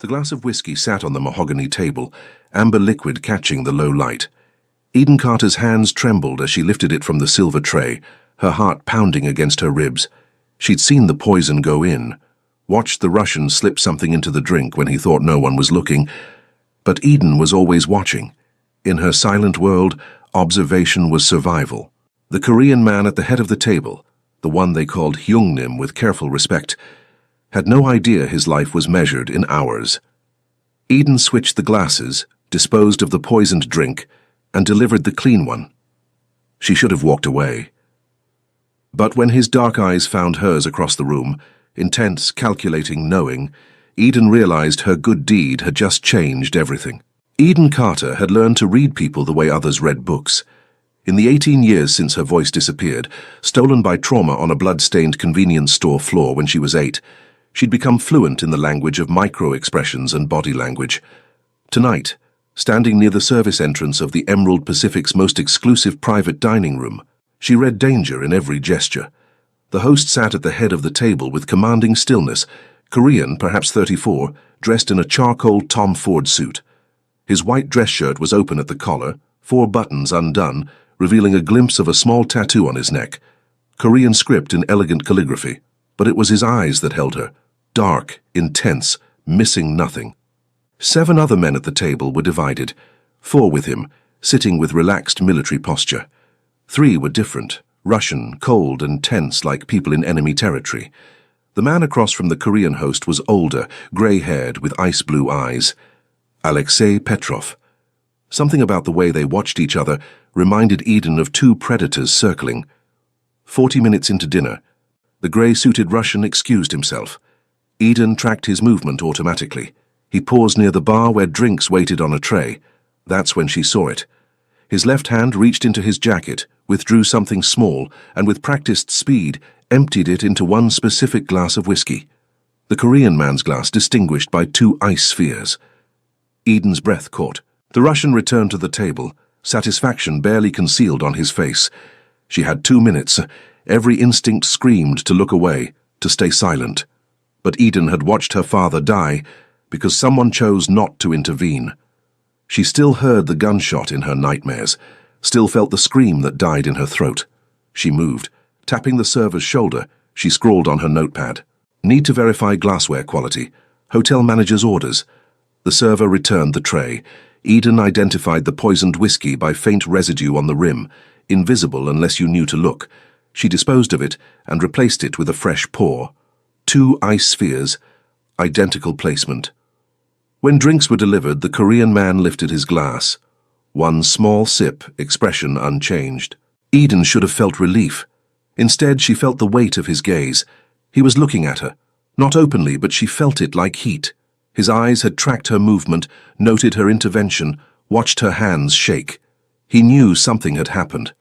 The glass of whiskey sat on the mahogany table, amber liquid catching the low light. Eden Carter's hands trembled as she lifted it from the silver tray, her heart pounding against her ribs. She'd seen the poison go in, watched the Russian slip something into the drink when he thought no one was looking. But Eden was always watching. In her silent world, observation was survival. The Korean man at the head of the table, the one they called Hyungnim with careful respect, had no idea his life was measured in hours. Eden switched the glasses, disposed of the poisoned drink, and delivered the clean one. She should have walked away. But when his dark eyes found hers across the room, intense, calculating, knowing, Eden realized her good deed had just changed everything. Eden Carter had learned to read people the way others read books. In the 18 years since her voice disappeared, stolen by trauma on a blood-stained convenience store floor when she was 8, she'd become fluent in the language of micro-expressions and body language. Tonight, standing near the service entrance of the Emerald Pacific's most exclusive private dining room, she read danger in every gesture. The host sat at the head of the table with commanding stillness, Korean, perhaps 34, dressed in a charcoal Tom Ford suit. His white dress shirt was open at the collar, 4 buttons undone, revealing a glimpse of a small tattoo on his neck. Korean script in elegant calligraphy, but it was his eyes that held her. Dark, intense, missing nothing. 7 other men at the table were divided, 4 with him, sitting with relaxed military posture. 3 were different, Russian, cold and tense like people in enemy territory. The man across from the Korean host was older, grey-haired, with ice-blue eyes. Alexei Petrov. Something about the way they watched each other reminded Eden of 2 predators circling. 40 minutes into dinner, the grey-suited Russian excused himself. Eden tracked his movement automatically. He paused near the bar where drinks waited on a tray. That's when she saw it. His left hand reached into his jacket, withdrew something small, and with practiced speed, emptied it into one specific glass of whiskey. The Korean man's glass distinguished by 2 ice spheres. Eden's breath caught. The Russian returned to the table, satisfaction barely concealed on his face. She had 2 minutes. Every instinct screamed to look away, to stay silent. But Eden had watched her father die because someone chose not to intervene. She still heard the gunshot in her nightmares, still felt the scream that died in her throat. She moved. Tapping the server's shoulder, she scrawled on her notepad. Need to verify glassware quality. Hotel manager's orders. The server returned the tray. Eden identified the poisoned whiskey by faint residue on the rim, invisible unless you knew to look. She disposed of it and replaced it with a fresh pour. 2 ice spheres, identical placement. When drinks were delivered, the Korean man lifted his glass. 1 small sip, expression unchanged. Eden should have felt relief. Instead, she felt the weight of his gaze. He was looking at her. Not openly, but she felt it like heat. His eyes had tracked her movement, noted her intervention, watched her hands shake. He knew something had happened.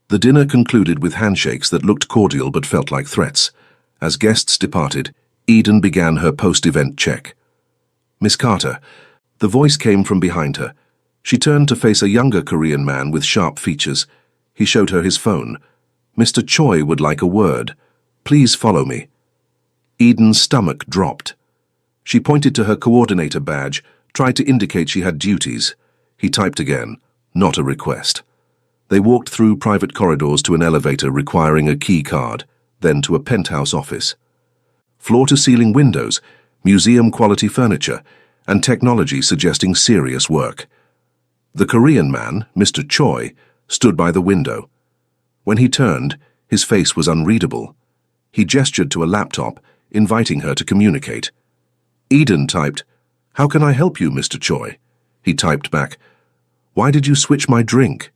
The dinner concluded with handshakes that looked cordial but felt like threats. As guests departed, Eden began her post-event check. "Miss Carter." The voice came from behind her. She turned to face a younger Korean man with sharp features. He showed her his phone. "Mr. Choi would like a word. Please follow me." Eden's stomach dropped. She pointed to her coordinator badge, tried to indicate she had duties. He typed again, not a request. They walked through private corridors to an elevator requiring a key card, then to a penthouse office. Floor-to-ceiling windows, museum-quality furniture, and technology suggesting serious work. The Korean man, Mr. Choi, stood by the window. When he turned, his face was unreadable. He gestured to a laptop, inviting her to communicate. Eden typed, "How can I help you, Mr. Choi?" He typed back, "Why did you switch my drink?"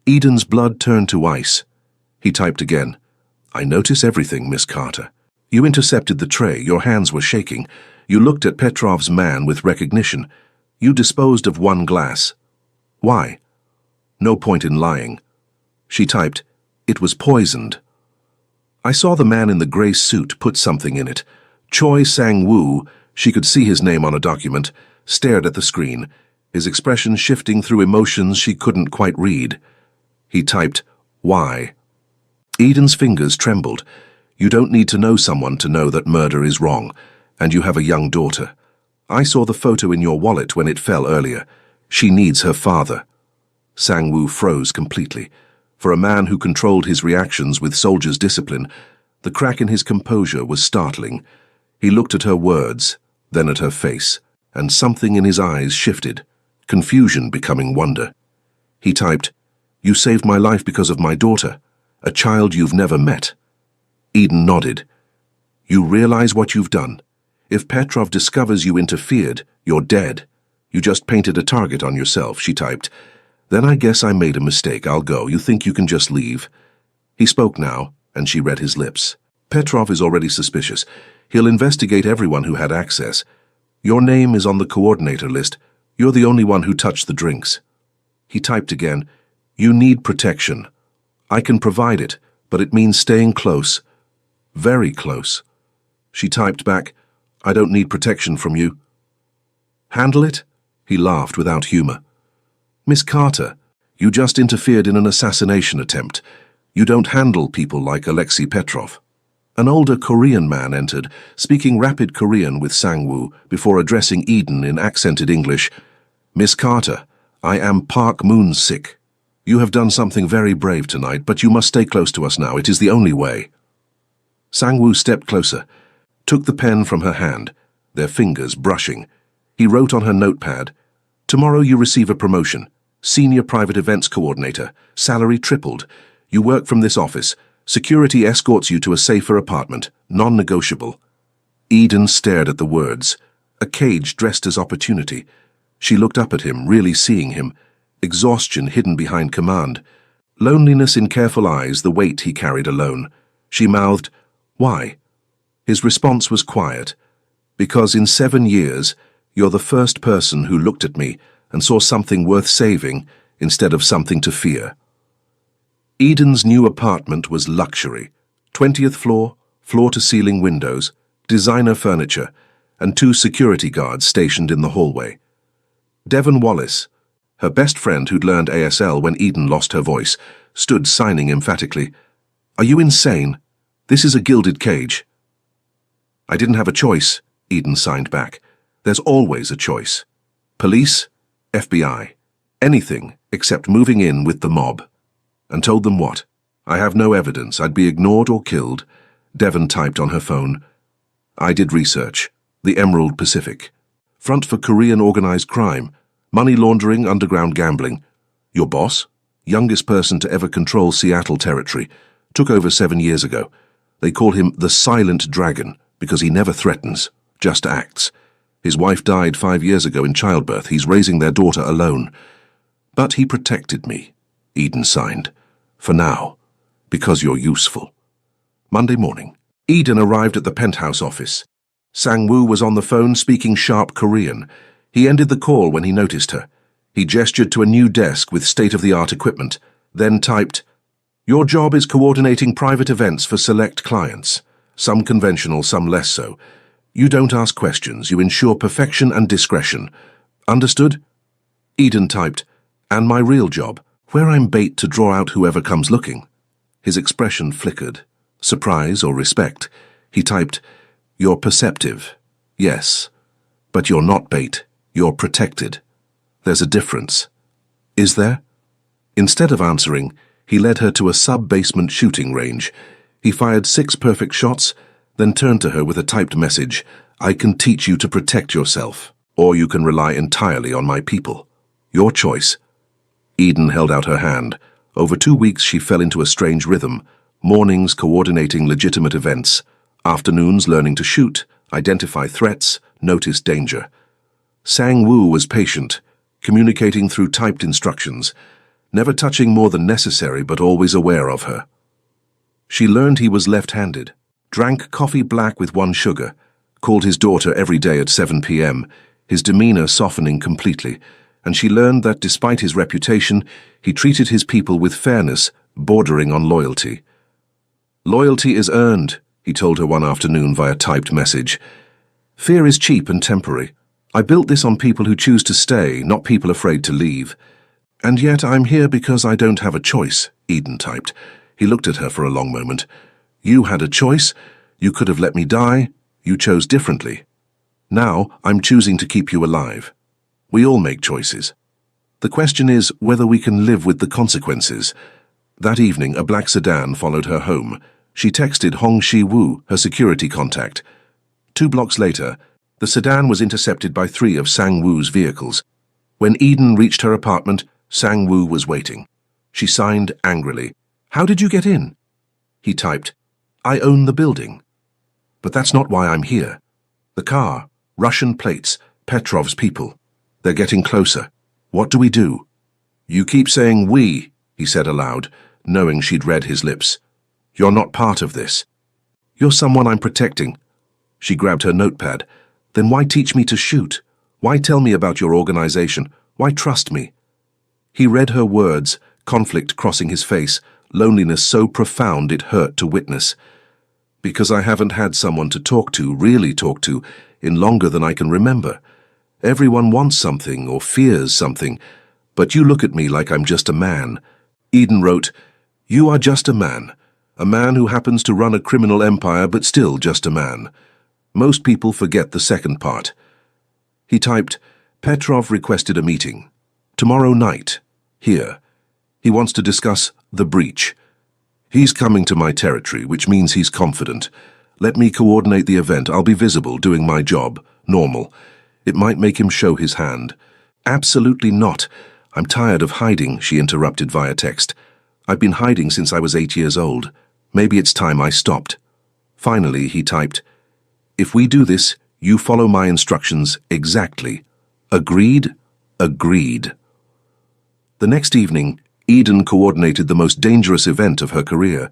Eden's blood turned to ice. He typed again, "I notice everything, Miss Carter. You intercepted the tray, your hands were shaking. You looked at Petrov's man with recognition. You disposed of 1 glass. Why?" "No point in lying." She typed, "It was poisoned." "I saw the man in the grey suit put something in it. Choi Sang-woo," she could see his name on a document, stared at the screen, his expression shifting through emotions she couldn't quite read. He typed, "Why?" Eden's fingers trembled. "You don't need to know someone to know that murder is wrong, and you have a young daughter. I saw the photo in your wallet when it fell earlier. She needs her father. Sang-woo froze completely. For a man who controlled his reactions with soldier's discipline, the crack in his composure was startling. He looked at her words, then at her face, and something in his eyes shifted, confusion becoming wonder. He typed, "You saved my life because of my daughter, a child you've never met." Eden nodded. "You realize what you've done. If Petrov discovers you interfered, you're dead. You just painted a target on yourself," she typed. "Then I guess I made a mistake. I'll go. You think you can just leave?" He spoke now, and she read his lips. "Petrov is already suspicious. He'll investigate everyone who had access. Your name is on the coordinator list. You're the only one who touched the drinks." He typed again, "You need protection. I can provide it, but it means staying close. Very close." She typed back, "I don't need protection from you." "Handle it?" He laughed without humor. "Miss Carter, you just interfered in an assassination attempt. You don't handle people like Alexei Petrov." An older Korean man entered, speaking rapid Korean with Sang-woo before addressing Eden in accented English. "Miss Carter, I am Park Moon-sik. You have done something very brave tonight, but you must stay close to us now. It is the only way." Sang-woo stepped closer, took the pen from her hand, their fingers brushing. He wrote on her notepad, "Tomorrow you receive a promotion. Senior Private Events Coordinator. Salary tripled. You work from this office. Security escorts you to a safer apartment. Non-negotiable." Eden stared at the words. A cage dressed as opportunity. She looked up at him, really seeing him. Exhaustion hidden behind command. Loneliness in careful eyes, the weight he carried alone. She mouthed, "Why?" His response was quiet. "Because in 7 years, you're the first person who looked at me and saw something worth saving instead of something to fear." Eden's new apartment was luxury. 20th floor, floor-to-ceiling windows, designer furniture, and 2 security guards stationed in the hallway. Devon Wallace, her best friend who'd learned ASL when Eden lost her voice, stood signing emphatically, "Are you insane? This is a gilded cage." "I didn't have a choice," Eden signed back. "There's always a choice. Police, FBI, anything except moving in with the mob." And told them what? "I have no evidence. I'd be ignored or killed." Devon typed on her phone. "I did research. The Emerald Pacific. Front for Korean organized crime. Money laundering, underground gambling. Your boss? Youngest person to ever control Seattle territory. Took over 7 years ago. They call him the Silent Dragon because he never threatens, just acts. His wife died 5 years ago in childbirth. He's raising their daughter alone. But he protected me," Eden signed. "For now, because you're useful." Monday morning, Eden arrived at the penthouse office. Sang-woo was on the phone speaking sharp Korean. He ended the call when he noticed her. He gestured to a new desk with state-of-the-art equipment, then typed, "Your job is coordinating private events for select clients. Some conventional, some less so. You don't ask questions, you ensure perfection and discretion. Understood?" Eden typed, "And my real job, where I'm bait to draw out whoever comes looking." His expression flickered. Surprise or respect. He typed, "You're perceptive. Yes. But you're not bait. You're protected. There's a difference." "Is there?" Instead of answering, he led her to a sub-basement shooting range. He fired 6 perfect shots, then turned to her with a typed message, "I can teach you to protect yourself, or you can rely entirely on my people. Your choice." Eden held out her hand. Over 2 weeks she fell into a strange rhythm, mornings coordinating legitimate events, afternoons learning to shoot, identify threats, notice danger. Sang-woo was patient, communicating through typed instructions, never touching more than necessary but always aware of her. She learned he was left-handed, drank coffee black with 1 sugar, called his daughter every day at 7 p.m., his demeanor softening completely, and she learned that despite his reputation, he treated his people with fairness, bordering on loyalty. "Loyalty is earned," he told her one afternoon via typed message. "Fear is cheap and temporary. I built this on people who choose to stay, not people afraid to leave. And yet I'm here because I don't have a choice," Eden typed. He looked at her for a long moment. "You had a choice. You could have let me die. You chose differently." Now I'm choosing to keep you alive. We all make choices. The question is whether we can live with the consequences. That evening, a black sedan followed her home. She texted Hong Shi-woo, her security contact. 2 blocks later, the sedan was intercepted by 3 of Sang-woo's vehicles. When Eden reached her apartment, Sang-woo was waiting. She signed angrily. "How did you get in?" He typed, "I own the building." "But that's not why I'm here." "The car, Russian plates, Petrov's people. They're getting closer. What do we do?" "You keep saying we," he said aloud, knowing she'd read his lips. "You're not part of this. You're someone I'm protecting." She grabbed her notepad. "Then why teach me to shoot? Why tell me about your organization? Why trust me?" He read her words, conflict crossing his face, loneliness so profound it hurt to witness. "Because I haven't had someone to talk to, really talk to, in longer than I can remember. Everyone wants something or fears something, but you look at me like I'm just a man." Eden wrote, "You are just a man who happens to run a criminal empire but still just a man. Most people forget the second part." He typed, "Petrov requested a meeting. Tomorrow night. Here. He wants to discuss the breach. He's coming to my territory, which means he's confident. Let me coordinate the event. I'll be visible, doing my job. Normal. It might make him show his hand." "Absolutely not. I'm tired of hiding," she interrupted via text. "I've been hiding since I was 8 years old. Maybe it's time I stopped." Finally, he typed, "If we do this, you follow my instructions exactly. Agreed? Agreed." The next evening, Eden coordinated the most dangerous event of her career.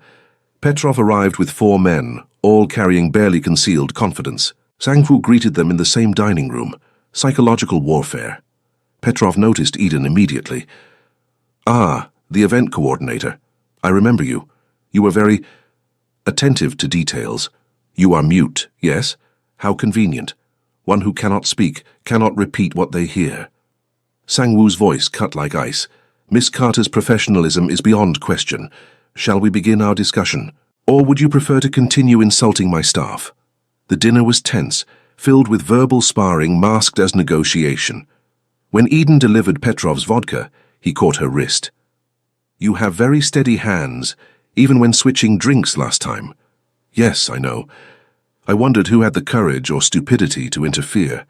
Petrov arrived with 4 men, all carrying barely concealed confidence. Sang-woo greeted them in the same dining room. Psychological warfare. Petrov noticed Eden immediately. "Ah, the event coordinator. I remember you. You were very attentive to details. You are mute, yes? How convenient. One who cannot speak, cannot repeat what they hear." Sang-woo's voice cut like ice. "Miss Carter's professionalism is beyond question. Shall we begin our discussion? Or would you prefer to continue insulting my staff?" The dinner was tense, filled with verbal sparring masked as negotiation. When Eden delivered Petrov's vodka, he caught her wrist. "You have very steady hands, even when switching drinks last time." "Yes, I know. I wondered who had the courage or stupidity to interfere."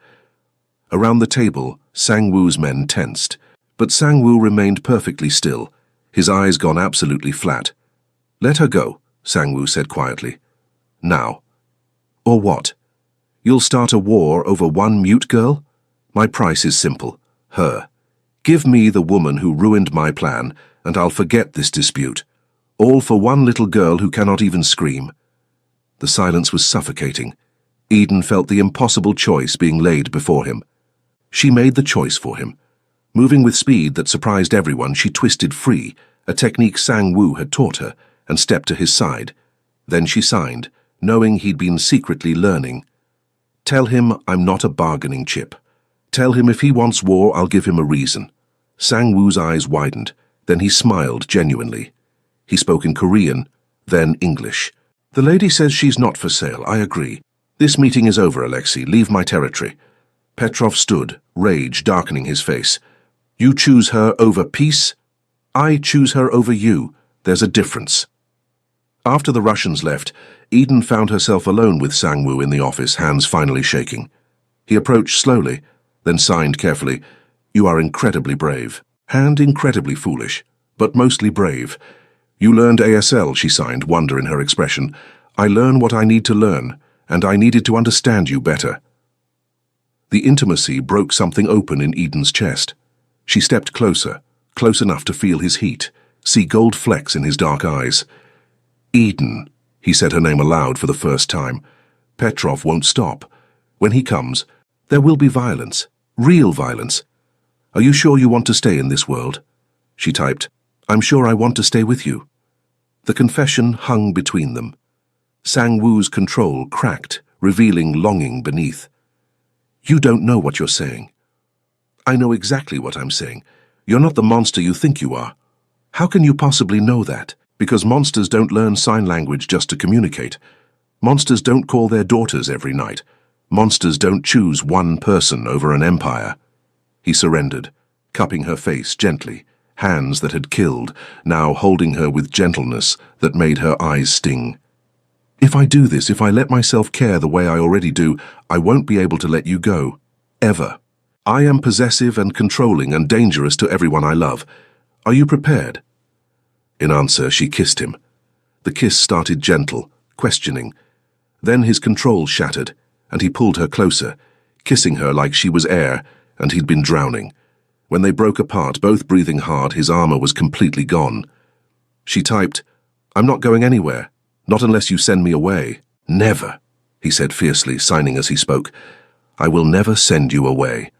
Around the table, Sang-woo's men tensed, but Sang-woo remained perfectly still, his eyes gone absolutely flat. "Let her go," Sang-woo said quietly. "Now." "Or what? You'll start a war over one mute girl? My price is simple. Her. Give me the woman who ruined my plan, and I'll forget this dispute. All for one little girl who cannot even scream." The silence was suffocating. Eden felt the impossible choice being laid before him. She made the choice for him. Moving with speed that surprised everyone, she twisted free, a technique Sang-woo had taught her, and stepped to his side. Then she signed, knowing he'd been secretly learning. "Tell him I'm not a bargaining chip. Tell him if he wants war, I'll give him a reason." Sang-woo's eyes widened, then he smiled genuinely. He spoke in Korean, then English. "The lady says she's not for sale. I agree. This meeting is over, Alexei. Leave my territory." Petrov stood, rage darkening his face. "You choose her over peace? I choose her over you. There's a difference." After the Russians left, Eden found herself alone with Sang-woo in the office, hands finally shaking. He approached slowly, then signed carefully, "You are incredibly brave. And incredibly foolish, but mostly brave. You learned ASL," she signed, wonder in her expression. "I learn what I need to learn, and I needed to understand you better." The intimacy broke something open in Eden's chest. She stepped closer, close enough to feel his heat, see gold flecks in his dark eyes. "Eden," he said her name aloud for the first time. "Petrov won't stop. When he comes, there will be violence, real violence. Are you sure you want to stay in this world?" She typed, "I'm sure I want to stay with you." The confession hung between them. Sang-woo's control cracked, revealing longing beneath. "You don't know what you're saying." "I know exactly what I'm saying. You're not the monster you think you are." "How can you possibly know that?" "Because monsters don't learn sign language just to communicate. Monsters don't call their daughters every night. Monsters don't choose one person over an empire. He surrendered, cupping her face gently, hands that had killed, now holding her with gentleness that made her eyes sting. If I do this, if I let myself care the way I already do, I won't be able to let you go. Ever. I am possessive and controlling and dangerous to everyone I love. Are you prepared? In answer, she kissed him. The kiss started gentle, questioning. Then his control shattered, and he pulled her closer, kissing her like she was air, and he'd been drowning. When they broke apart, both breathing hard, his armor was completely gone. She typed, "I'm not going anywhere. Not unless you send me away." "Never," he said fiercely, signing as he spoke. "I will never send you away."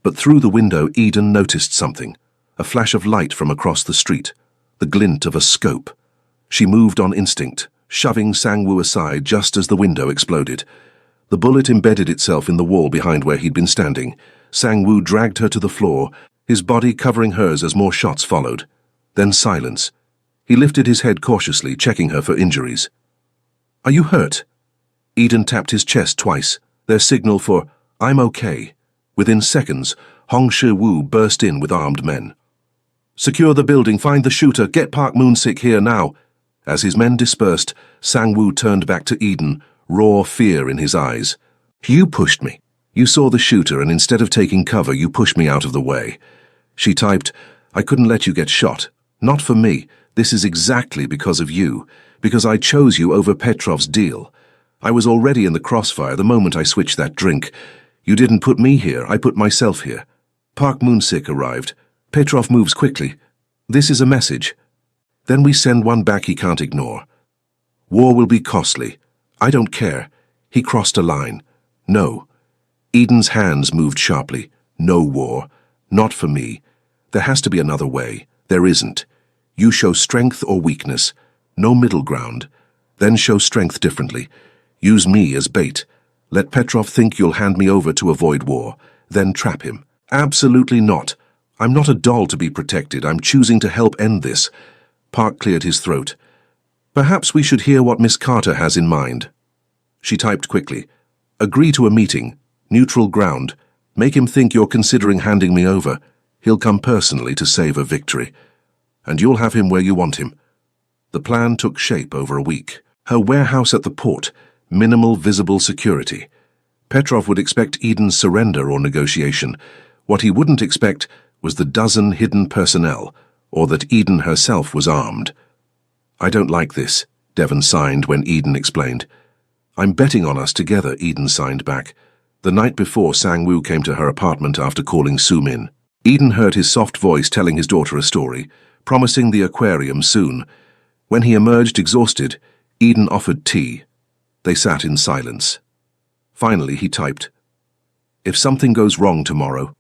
But through the window, Eden noticed something, a flash of light from across the street, the glint of a scope. She moved on instinct, shoving Sang-woo aside just as the window exploded. The bullet embedded itself in the wall behind where he'd been standing. Sang-woo dragged her to the floor, his body covering hers as more shots followed. Then silence. He lifted his head cautiously, checking her for injuries. "Are you hurt?" Eden tapped his chest twice, their signal for, "I'm okay." Within seconds, Hong Shi-woo burst in with armed men. "Secure the building, find the shooter, get Park Moon-sik here now." As his men dispersed, Sang-woo turned back to Eden, raw fear in his eyes. "You pushed me. You saw the shooter, and instead of taking cover, you pushed me out of the way." She typed, "I couldn't let you get shot. Not for me. This is exactly because of you. Because I chose you over Petrov's deal. I was already in the crossfire the moment I switched that drink. You didn't put me here, I put myself here. Park Moon-sik arrived. Petrov moves quickly. This is a message. Then we send one back he can't ignore. War will be costly. I don't care." He crossed a line. "No." Eden's hands moved sharply. "No war. Not for me. There has to be another way. There isn't. You show strength or weakness. No middle ground. Then show strength differently. Use me as bait. Let Petrov think you'll hand me over to avoid war. Then trap him. Absolutely not. I'm not a doll to be protected. I'm choosing to help end this." Park cleared his throat. "Perhaps we should hear what Miss Carter has in mind." She typed quickly. "Agree to a meeting. Neutral ground. Make him think you're considering handing me over. He'll come personally to save a victory. And you'll have him where you want him." The plan took shape over a week. Her warehouse at the port. Minimal visible security. Petrov would expect Eden's surrender or negotiation. What he wouldn't expect was the dozen hidden personnel, or that Eden herself was armed. "I don't like this," Devon signed when Eden explained. "I'm betting on us together," Eden signed back. The night before, Sang-woo came to her apartment after calling Soo-min. Eden heard his soft voice telling his daughter a story, promising the aquarium soon. When he emerged exhausted, Eden offered tea. They sat in silence. Finally, he typed, "If something goes wrong tomorrow."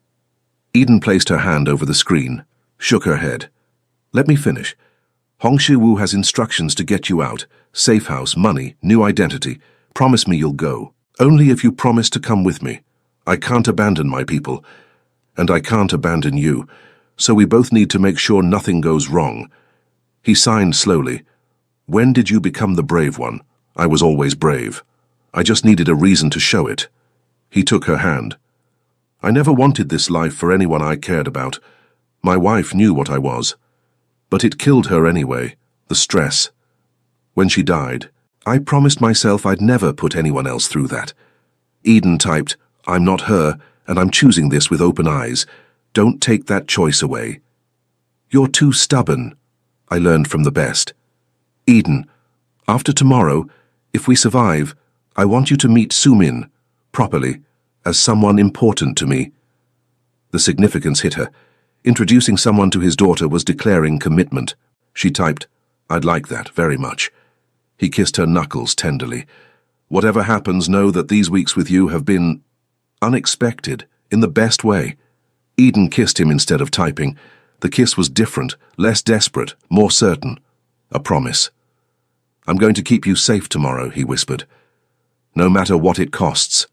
Eden placed her hand over the screen, shook her head. "Let me finish. Hong Shi-woo has instructions to get you out. Safe house, money, new identity. Promise me you'll go. Only if you promise to come with me. I can't abandon my people. And I can't abandon you. So we both need to make sure nothing goes wrong." He signed slowly. "When did you become the brave one? I was always brave. I just needed a reason to show it." He took her hand. "I never wanted this life for anyone I cared about. My wife knew what I was. But it killed her anyway, the stress. When she died, I promised myself I'd never put anyone else through that." Eden typed, "I'm not her, and I'm choosing this with open eyes. Don't take that choice away." "You're too stubborn," I learned from the best. "Eden, after tomorrow, if we survive, I want you to meet Soo-min, properly, as someone important to me." The significance hit her. Introducing someone to his daughter was declaring commitment. She typed, "I'd like that very much." He kissed her knuckles tenderly. "Whatever happens, know that these weeks with you have been unexpected, in the best way." Eden kissed him instead of typing. The kiss was different, less desperate, more certain. A promise. "I'm going to keep you safe tomorrow," he whispered. "No matter what it costs."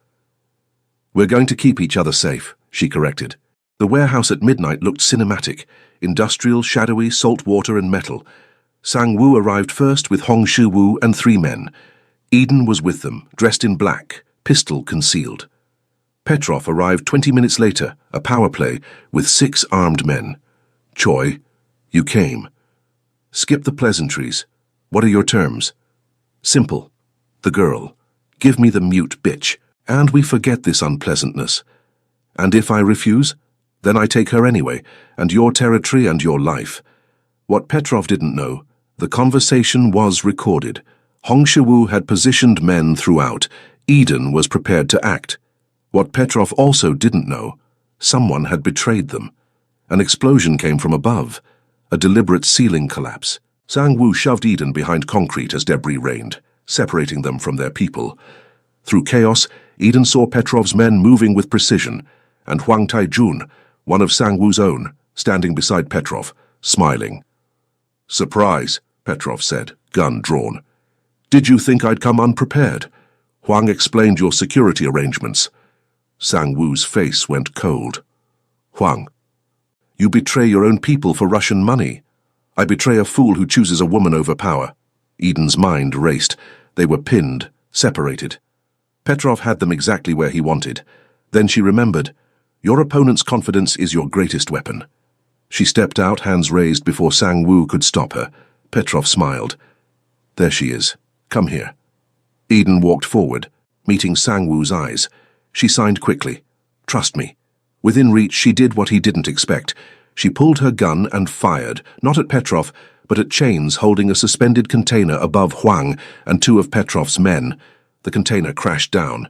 "We're going to keep each other safe," she corrected. The warehouse at midnight looked cinematic, industrial, shadowy, salt water and metal. Sang-woo arrived first with Hong Shi-woo and 3 men. Eden was with them, dressed in black, pistol concealed. Petrov arrived 20 minutes later, a power play, with 6 armed men. Choi, you came. Skip the pleasantries. What are your terms? Simple. The girl. Give me the mute bitch, and we forget this unpleasantness. And if I refuse, then I take her anyway, and your territory and your life. What Petrov didn't know, the conversation was recorded. Hong Shiwu had positioned men throughout. Eden was prepared to act. What Petrov also didn't know, someone had betrayed them. An explosion came from above, a deliberate ceiling collapse. Sang-woo shoved Eden behind concrete as debris rained, separating them from their people. Through chaos, Eden saw Petrov's men moving with precision, and Hwang Tai-jun, one of Sang-woo's own, standing beside Petrov, smiling. Surprise, Petrov said, gun drawn. Did you think I'd come unprepared? Hwang explained your security arrangements. Sang-woo's face went cold. Hwang, you betray your own people for Russian money. I betray a fool who chooses a woman over power. Eden's mind raced. They were pinned, separated. Petrov had them exactly where he wanted. Then she remembered. Your opponent's confidence is your greatest weapon. She stepped out, hands raised, before Sang-woo could stop her. Petrov smiled. There she is. Come here. Eden walked forward, meeting Sang-woo's eyes. She signed quickly. Trust me. Within reach, she did what he didn't expect. She pulled her gun and fired, not at Petrov, but at chains holding a suspended container above Hwang and 2 of Petrov's men. The container crashed down.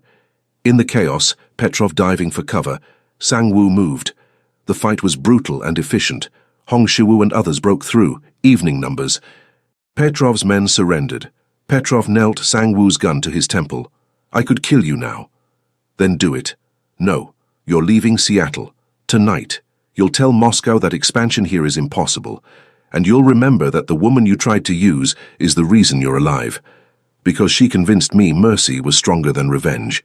In the chaos, Petrov diving for cover, Sang-woo moved. The fight was brutal and efficient. Hong Shiwu and others broke through, evening numbers. Petrov's men surrendered. Petrov knelt Sang-woo's gun to his temple. I could kill you now. Then do it. No, you're leaving Seattle. Tonight. You'll tell Moscow that expansion here is impossible. And you'll remember that the woman you tried to use is the reason you're alive. Because she convinced me mercy was stronger than revenge.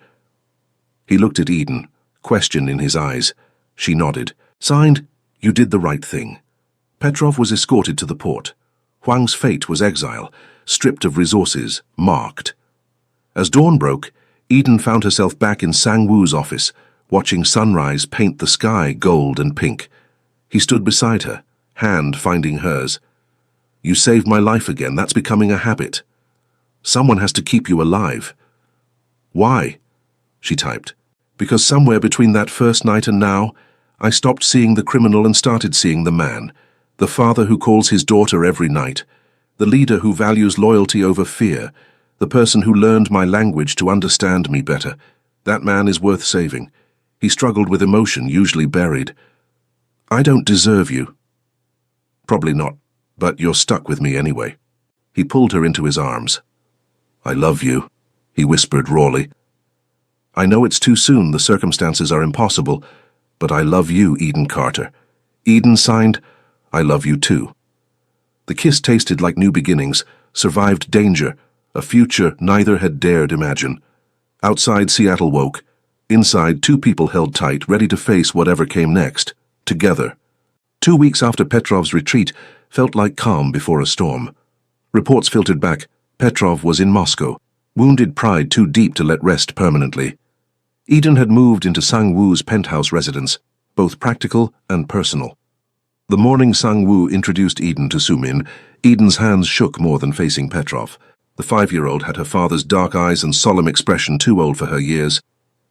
He looked at Eden, question in his eyes. She nodded. Signed, you did the right thing. Petrov was escorted to the port. Hwang's fate was exile, stripped of resources, marked. As dawn broke, Eden found herself back in Sang-woo's office, watching sunrise paint the sky gold and pink. He stood beside her, hand finding hers. You saved my life again. That's becoming a habit. Someone has to keep you alive. Why? She typed. Because somewhere between that first night and now, I stopped seeing the criminal and started seeing the man, the father who calls his daughter every night, the leader who values loyalty over fear, the person who learned my language to understand me better. That man is worth saving. He struggled with emotion, usually buried. I don't deserve you. Probably not, but you're stuck with me anyway. He pulled her into his arms. I love you, he whispered rawly. I know it's too soon, the circumstances are impossible, but I love you, Eden Carter. Eden signed, I love you too. The kiss tasted like new beginnings, survived danger, a future neither had dared imagine. Outside, Seattle woke. Inside, 2 people held tight, ready to face whatever came next, together. 2 weeks after Petrov's retreat felt like calm before a storm. Reports filtered back. Petrov was in Moscow, wounded pride too deep to let rest permanently. Eden had moved into Sang-woo's penthouse residence, both practical and personal. The morning Sang-woo introduced Eden to Sumin, Eden's hands shook more than facing Petrov. The 5-year-old had her father's dark eyes and solemn expression, too old for her years.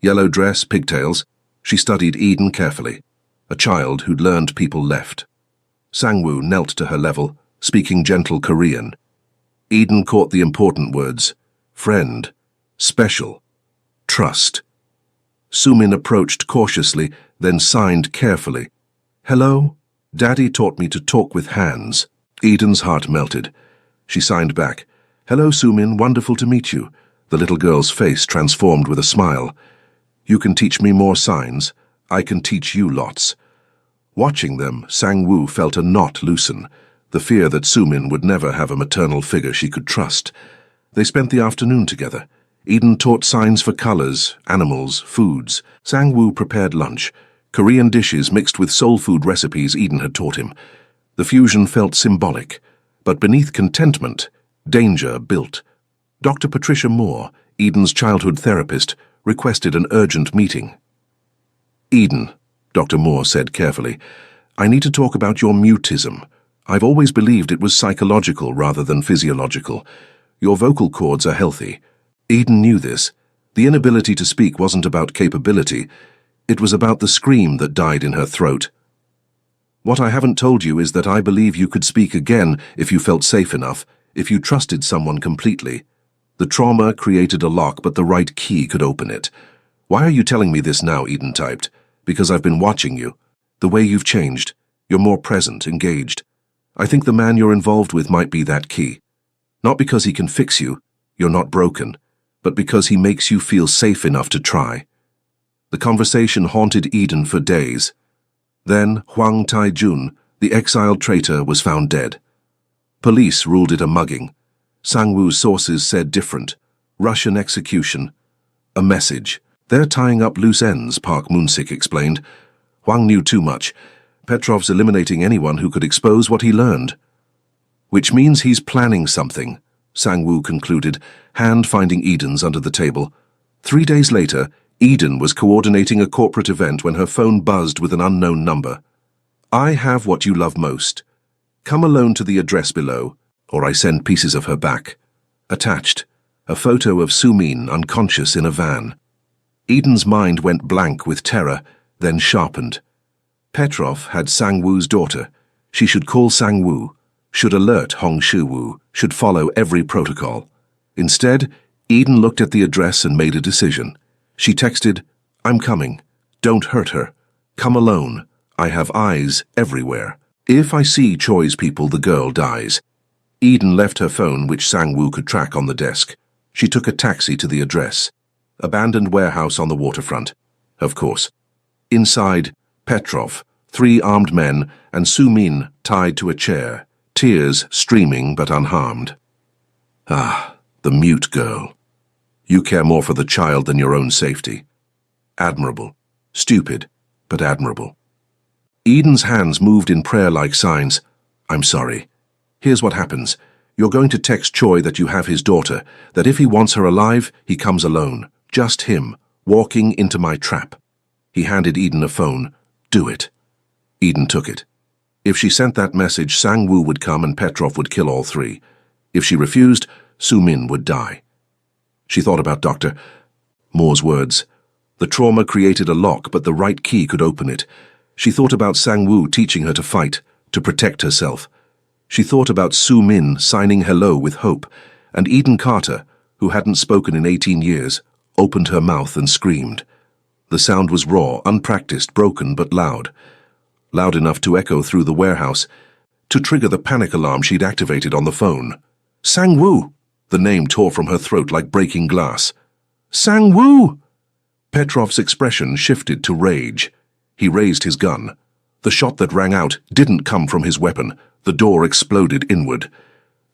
Yellow dress, pigtails. She studied Eden carefully. A child who'd learned people left. Sang-woo knelt to her level, speaking gentle Korean. Eden caught the important words. Friend. Special. Trust. Sumin approached cautiously, then signed carefully. Hello? Daddy taught me to talk with hands. Eden's heart melted. She signed back. Hello, Sumin, wonderful to meet you. The little girl's face transformed with a smile. You can teach me more signs. I can teach you lots. Watching them, Sang-woo felt a knot loosen, the fear that Sumin would never have a maternal figure she could trust. They spent the afternoon together. Eden taught signs for colors, animals, foods. Sang-woo prepared lunch, Korean dishes mixed with soul food recipes Eden had taught him. The fusion felt symbolic, but beneath contentment, danger built. Dr. Patricia Moore, Eden's childhood therapist, requested an urgent meeting. "Eden," Dr. Moore said carefully, "I need to talk about your mutism. I've always believed it was psychological rather than physiological. Your vocal cords are healthy." Eden knew this. The inability to speak wasn't about capability. It was about the scream that died in her throat. "What I haven't told you is that I believe you could speak again if you felt safe enough, if you trusted someone completely. The trauma created a lock, but the right key could open it. Why are you telling me this now?" Eden typed. "Because I've been watching you. The way you've changed. You're more present, engaged. I think the man you're involved with might be that key. Not because he can fix you, you're not broken, but because he makes you feel safe enough to try." The conversation haunted Eden for days. Then Huang Tai-jun, the exiled traitor, was found dead. Police ruled it a mugging. Sang-woo's sources said different. Russian execution. A message. "They're tying up loose ends," Park Moon-sik explained. Huang knew too much. Petrov's eliminating anyone who could expose what he learned. "Which means he's planning something," Sang-woo concluded, hand finding Eden's under the table. 3 days later, Eden was coordinating a corporate event when her phone buzzed with an unknown number. "I have what you love most. Come alone to the address below, or I send pieces of her back." Attached, a photo of Soo-min unconscious in a van. Eden's mind went blank with terror, then sharpened. Petrov had Sang-woo's daughter. She should call Sang-woo, should alert Hong Shi-woo, should follow every protocol. Instead, Eden looked at the address and made a decision. She texted, "I'm coming. Don't hurt her. Come alone. I have eyes everywhere. If I see Choi's people, the girl dies." Eden left her phone, which Sang-woo could track, on the desk. She took a taxi to the address. Abandoned warehouse on the waterfront. Of course. Inside, Petrov, 3 armed men, and Soo-min tied to a chair, tears streaming but unharmed. "Ah, the mute girl. You care more for the child than your own safety. Admirable. Stupid, but admirable." Eden's hands moved in prayer-like signs. "I'm sorry. Here's what happens. You're going to text Choi that you have his daughter, that if he wants her alive, he comes alone. Just him, walking into my trap." He handed Eden a phone. "Do it." Eden took it. If she sent that message, Sang-woo would come and Petrov would kill all 3. If she refused, Soo-min would die. She thought about Dr. Moore's words. The trauma created a lock, but the right key could open it. She thought about Sang-woo teaching her to fight, to protect herself. She thought about Soo-min signing hello with hope, and Eden Carter, who hadn't spoken in 18 years, opened her mouth and screamed. The sound was raw, unpracticed, broken, but loud. Loud enough to echo through the warehouse, to trigger the panic alarm she'd activated on the phone. "Sang-woo!" The name tore from her throat like breaking glass. "Sang-woo!" Petrov's expression shifted to rage. He raised his gun. The shot that rang out didn't come from his weapon. The door exploded inward.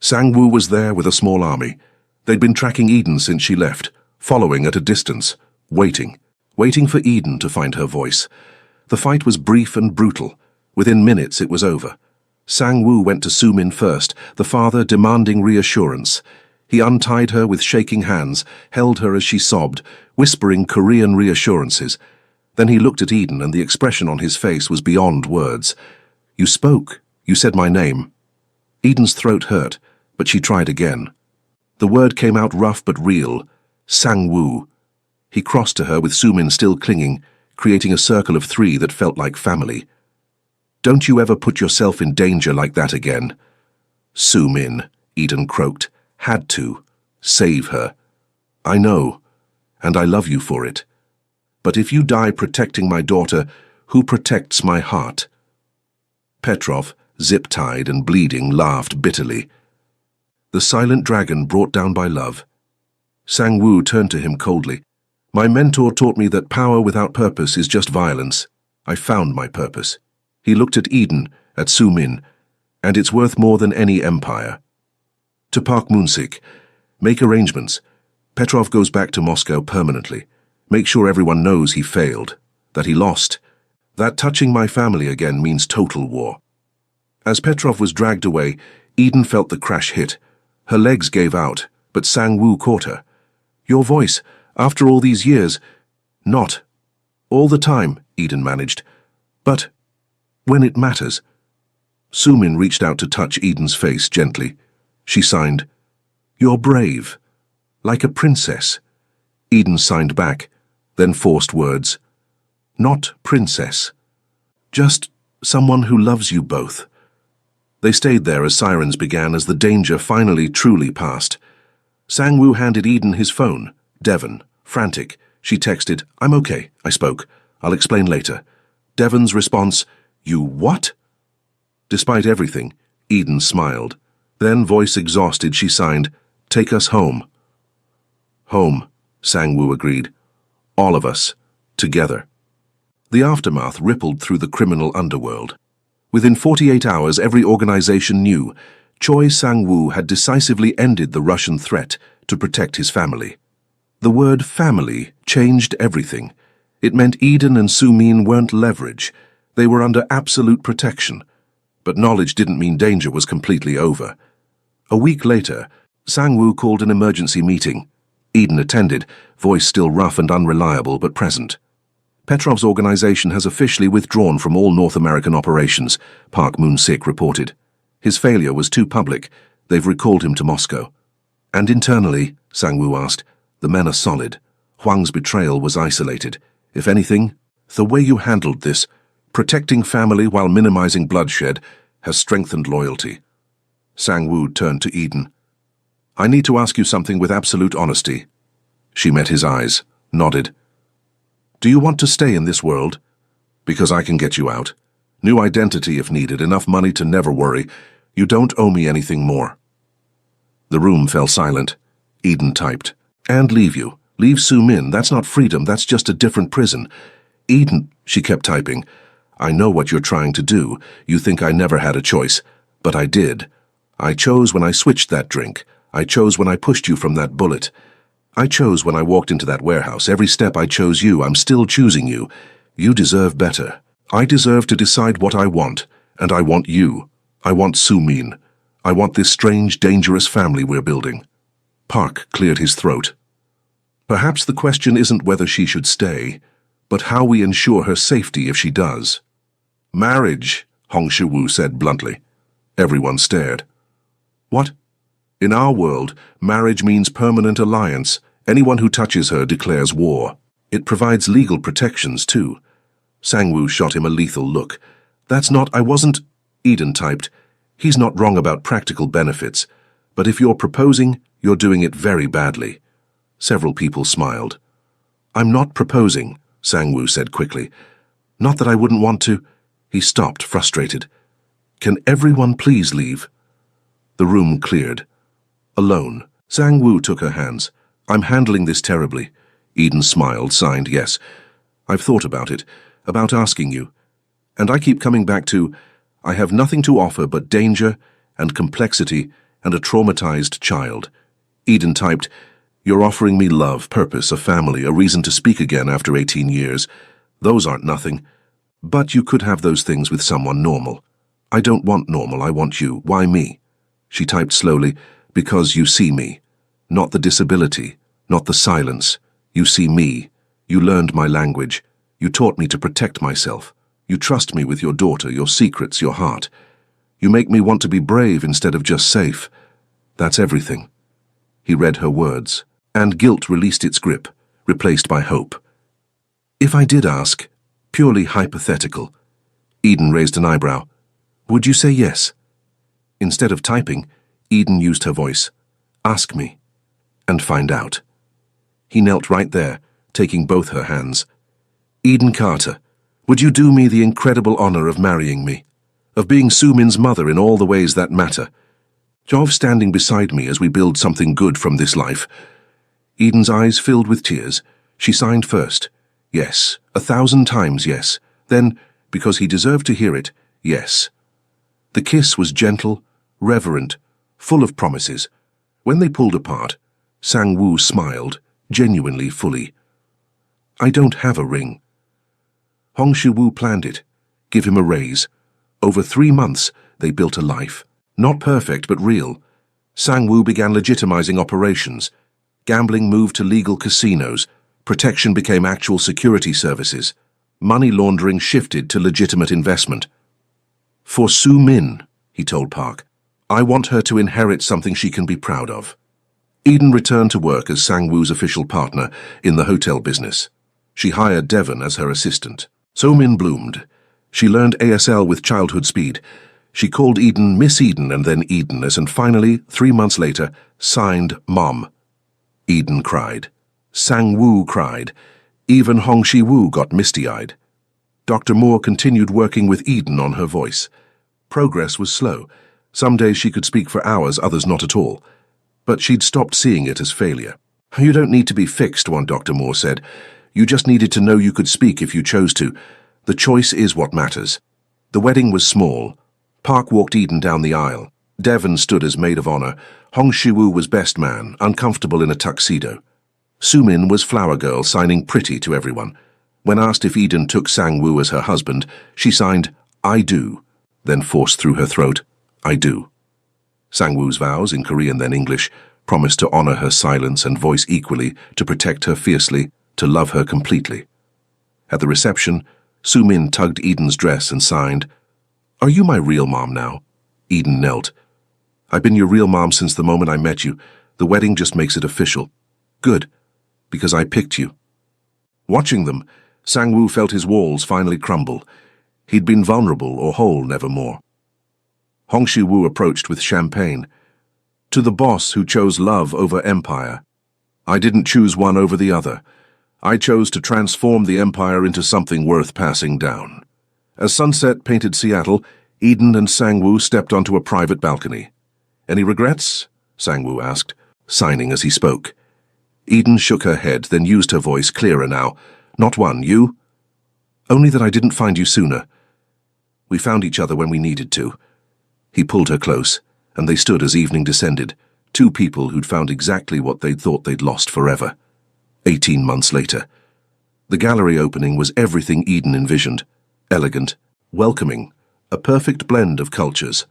Sang-woo was there with a small army. They'd been tracking Eden since she left, following at a distance, waiting for Eden to find her voice. The fight was brief and brutal. Within minutes it was over. Sang-woo went to Soo-min first, the father demanding reassurance. He untied her with shaking hands, held her as she sobbed, whispering Korean reassurances. Then he looked at Eden, and the expression on his face was beyond words. "You spoke. You said my name." Eden's throat hurt, but she tried again. The word came out rough but real. Sang-woo. He crossed to her with Soo-min still clinging, creating a circle of 3 that felt like family. "Don't you ever put yourself in danger like that again." "Soo-min," Eden croaked. "Had to. Save her. I know, and I love you for it. But if you die protecting my daughter, who protects my heart?" Petrov, zip-tied and bleeding, laughed bitterly. The silent dragon brought down by love. Sang-woo turned to him coldly. "My mentor taught me that power without purpose is just violence. I found my purpose." He looked at Eden, at Soo-min, "and it's worth more than any empire." To Park Moon-sik, "Make arrangements. Petrov goes back to Moscow permanently. Make sure everyone knows he failed, that he lost. That touching my family again means total war." As Petrov was dragged away, Eden felt the crash hit. Her legs gave out, but Sang-woo caught her. "Your voice. After all these years, not all the time, Eden managed. But when it matters. Sumin reached out to touch Eden's face gently. She signed, "You're brave. Like a princess." Eden signed back, then forced words. "Not princess. Just someone who loves you both." They stayed there as sirens began as the danger finally truly passed. Sang-woo handed Eden his phone. Devon, frantic. She texted, "I'm okay," I spoke. "I'll explain later." Devon's response, "You what?" Despite everything, Eden smiled. Then, voice exhausted, she signed, "Take us home." "Home," Sang-woo agreed. "All of us. Together." The aftermath rippled through the criminal underworld. Within 48 hours, every organization knew Choi Sang-woo had decisively ended the Russian threat to protect his family. The word family changed everything. It meant Eden and Sumin weren't leverage. They were under absolute protection. But knowledge didn't mean danger was completely over. A week later, Sang-woo called an emergency meeting. Eden attended, voice still rough and unreliable but present. "Petrov's organization has officially withdrawn from all North American operations," Park Moon-sik reported. "His failure was too public. They've recalled him to Moscow." "And internally," Sang-woo asked, "the men are solid. Huang's betrayal was isolated. If anything, the way you handled this, protecting family while minimizing bloodshed, has strengthened loyalty." Sang-woo turned to Eden. "I need to ask you something with absolute honesty." She met his eyes, nodded. "Do you want to stay in this world? Because I can get you out. New identity if needed, enough money to never worry. You don't owe me anything more." The room fell silent. Eden typed, "And leave you. Leave Sumin. That's not freedom, that's just a different prison." "Eden," she kept typing, "I know what you're trying to do. You think I never had a choice. But I did. I chose when I switched that drink. I chose when I pushed you from that bullet. I chose when I walked into that warehouse. Every step I chose you. I'm still choosing you. You deserve better. I deserve to decide what I want. And I want you. I want Sumin. I want this strange, dangerous family we're building." Park cleared his throat. "Perhaps the question isn't whether she should stay, but how we ensure her safety if she does." "Marriage," Hong Shi-woo said bluntly. Everyone stared. "What?" "In our world, marriage means permanent alliance. Anyone who touches her declares war. It provides legal protections, too." Sang-woo shot him a lethal look. I wasn't," Eden typed. "He's not wrong about practical benefits. But if you're proposing, you're doing it very badly." Several people smiled. "I'm not proposing," Sang-woo said quickly. "Not that I wouldn't want to." He stopped, frustrated. "Can everyone please leave?" The room cleared. Alone, Sang-woo took her hands. "I'm handling this terribly." Eden smiled, signed, "Yes. I've thought about it, about asking you. And I keep coming back to, I have nothing to offer but danger and complexity and a traumatized child." Eden typed, "You're offering me love, purpose, a family, a reason to speak again after 18 years. Those aren't nothing. But you could have those things with someone normal. I don't want normal, I want you. Why me?" She typed slowly, "Because you see me. Not the disability, not the silence. You see me. You learned my language. You taught me to protect myself. You trust me with your daughter, your secrets, your heart. You make me want to be brave instead of just safe. That's everything." He read her words, and guilt released its grip, replaced by hope. "If I did ask, purely hypothetical," Eden raised an eyebrow, "would you say yes?" Instead of typing, Eden used her voice. "Ask me, and find out." He knelt right there, taking both her hands. "Eden Carter, would you do me the incredible honor of marrying me? Of being Sumin's mother in all the ways that matter? Of standing beside me as we build something good from this life?" Eden's eyes filled with tears. She signed first. Yes, 1,000 times yes. Then, because he deserved to hear it, yes. The kiss was gentle, reverent, full of promises. When they pulled apart, Sang-woo smiled, genuinely, fully. "I don't have a ring." Hong Shi-woo planned it. Give him a raise. Over 3 months, they built a life. Not perfect, but real. Sang-woo began legitimizing operations. Gambling moved to legal casinos. Protection became actual security services. Money laundering shifted to legitimate investment. For Su Min, he told Park, I want her to inherit something she can be proud of. Eden returned to work as Sang-woo's official partner in the hotel business. She hired Devon as her assistant. So Min bloomed. She learned ASL with childhood speed. She called Eden Miss Eden and then Edeness, and finally, 3 months later, signed Mom. Eden cried. Sang-woo cried. Even Hong Shi-woo got misty-eyed. Dr. Moore continued working with Eden on her voice. Progress was slow. Some days she could speak for hours, others not at all. But she'd stopped seeing it as failure. You don't need to be fixed, one Dr. Moore said. You just needed to know you could speak if you chose to. The choice is what matters. The wedding was small. Park walked Eden down the aisle. Devon stood as maid of honor. Hong Shi-woo was best man, uncomfortable in a tuxedo. Su Min was flower girl, signing pretty to everyone. When asked if Eden took Sang-woo as her husband, she signed, I do, then forced through her throat, I do. Sang-woo's vows, in Korean then English, promised to honor her silence and voice equally, to protect her fiercely, to love her completely. At the reception, Su Min tugged Eden's dress and signed, Are you my real mom now? Eden knelt. I've been your real mom since the moment I met you. The wedding just makes it official. Good, because I picked you. Watching them, Sang-woo felt his walls finally crumble. He'd been vulnerable or whole nevermore. Hong Shi-woo approached with champagne. To the boss who chose love over empire. I didn't choose one over the other. I chose to transform the empire into something worth passing down. As sunset painted Seattle, Eden and Sang-woo stepped onto a private balcony. Any regrets? Sang-woo asked, signing as he spoke. Eden shook her head, then used her voice, clearer now. Not one, you? Only that I didn't find you sooner. We found each other when we needed to. He pulled her close, and they stood as evening descended, two people who'd found exactly what they'd thought they'd lost forever. 18 months later. The gallery opening was everything Eden envisioned. Elegant, welcoming, a perfect blend of cultures.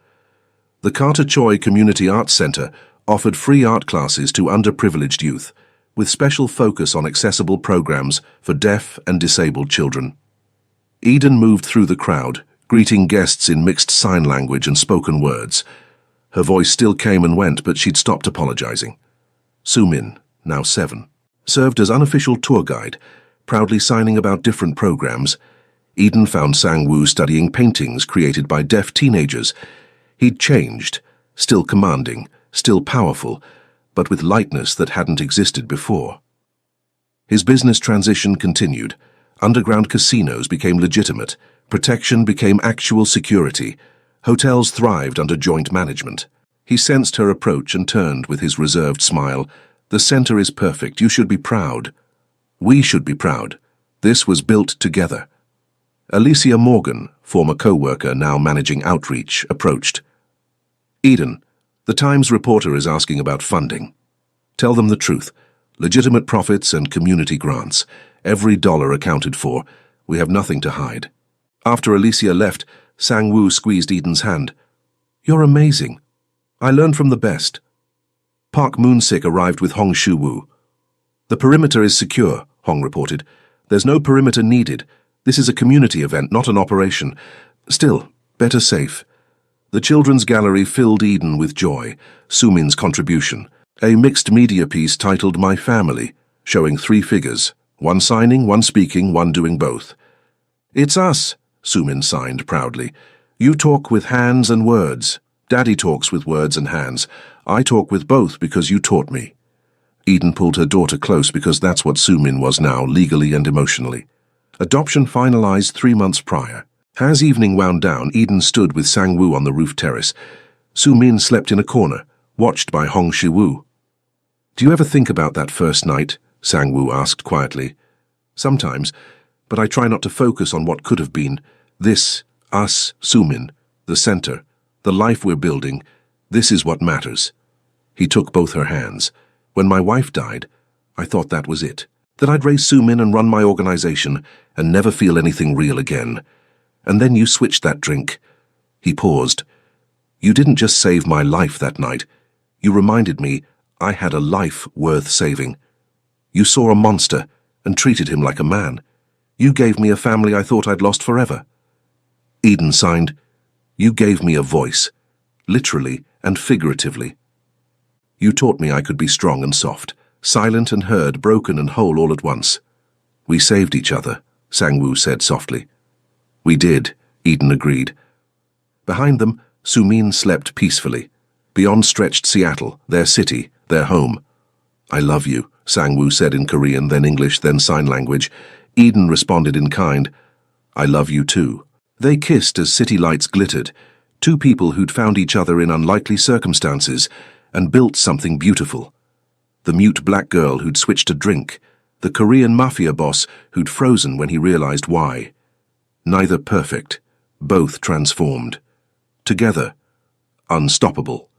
The Carter Choi Community Arts Center offered free art classes to underprivileged youth, with special focus on accessible programs for deaf and disabled children. Eden moved through the crowd, greeting guests in mixed sign language and spoken words. Her voice still came and went, but she'd stopped apologizing. Su Min, now 7, served as unofficial tour guide, proudly signing about different programs. Eden found Sang-woo studying paintings created by deaf teenagers. He'd changed, still commanding, still powerful, but with lightness that hadn't existed before. His business transition continued. Underground casinos became legitimate. Protection became actual security. Hotels thrived under joint management. He sensed her approach and turned with his reserved smile. The center is perfect. You should be proud. We should be proud. This was built together. Alicia Morgan, former co-worker now managing outreach, approached. Eden, the Times reporter is asking about funding. Tell them the truth. Legitimate profits and community grants. Every dollar accounted for. We have nothing to hide. After Alicia left, Sang-woo squeezed Eden's hand. You're amazing. I learned from the best. Park Moon-sik arrived with Hong Shi-woo. The perimeter is secure, Hong reported. There's no perimeter needed. This is a community event, not an operation. Still, better safe. The children's gallery filled Eden with joy. Su Min's contribution. A mixed media piece titled My Family, showing 3 figures. One signing, one speaking, one doing both. It's us, Su Min signed proudly. You talk with hands and words. Daddy talks with words and hands. I talk with both because you taught me. Eden pulled her daughter close because that's what Su Min was now, legally and emotionally. Adoption finalized 3 months prior. As evening wound down, Eden stood with Sang-woo on the roof terrace. Su Min slept in a corner, watched by Hong Shi-woo. Do you ever think about that first night? Sang-woo asked quietly. Sometimes, but I try not to focus on what could have been. This, us, Su Min, the center, the life we're building, this is what matters. He took both her hands. When my wife died, I thought that was it. That I'd raise Su Min and run my organization and never feel anything real again. And then you switched that drink. He paused. You didn't just save my life that night. You reminded me I had a life worth saving. You saw a monster and treated him like a man. You gave me a family I thought I'd lost forever. Eden signed, You gave me a voice, literally and figuratively. You taught me I could be strong and soft, silent and heard, broken and whole all at once. We saved each other, Sang-woo said softly. We did, Eden agreed. Behind them, Sumin slept peacefully. Beyond stretched Seattle, their city, their home. I love you, Sang-woo said in Korean, then English, then sign language. Eden responded in kind. I love you too. They kissed as city lights glittered, two people who'd found each other in unlikely circumstances and built something beautiful. The mute black girl who'd switched a drink, the Korean Mafia boss who'd frozen when he realized why. Neither perfect, both transformed. Together, unstoppable.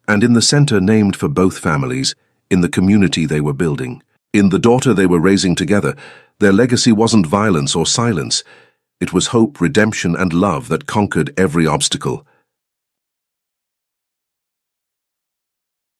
And in the center named for both families, in the community they were building, in the daughter they were raising together, their legacy wasn't violence or silence. It was hope, redemption, and love that conquered every obstacle.